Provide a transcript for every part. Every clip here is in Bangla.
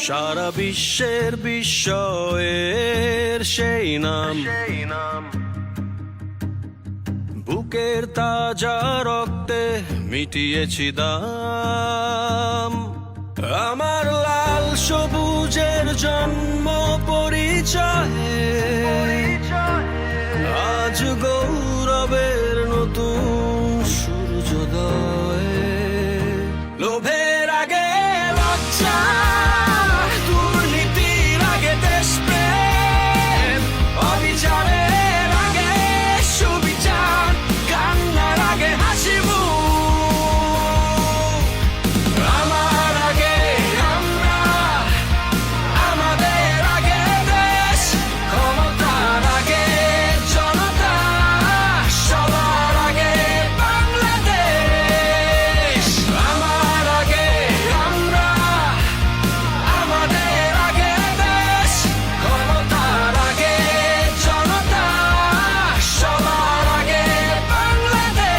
সারা বিশ্বের বিস্ময়ের সেই নাম, বুকের তাজা রক্তে মিটিয়েছি দাম। আমার লাল সবুজের জন্ম পরিচয়ে আজ গৌরবের নতুন সূর্যোদয়। লোভের আগে লজ্জা, দুর্নীতির আগে দেশপ্রেম, অবিচারের আগে সুবিচার, কান্নার আগে হাসি মুখ। আমার আগে আমরা, আমাদের আগে দেশ, ক্ষমতার আগে জনতা, সবার আগে বাংলাদেশ। আমার আগে আমরা, আমাদের আগে দেশ, ক্ষমতার আগে জনতা, সবার আগে বাংলাদেশ।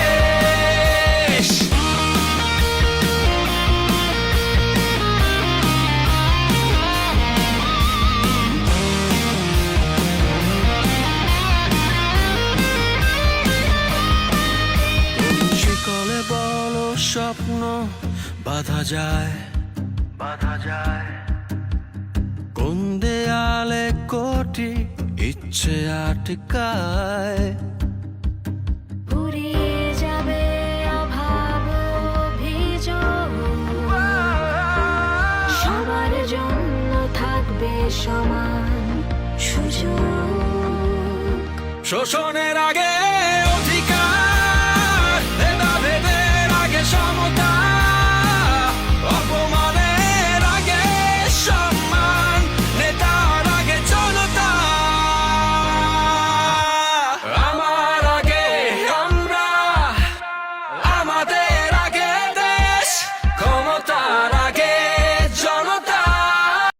শিকলে বলো স্বপ্ন বাঁধা যায়, কোন দেয়ালে কোটি ইচ্ছে আটকায়। ফুরিয়ে যাবে অভাব অভিযোগ, সবার জন্য থাকবে সমান সুযোগ। শোষণের আগে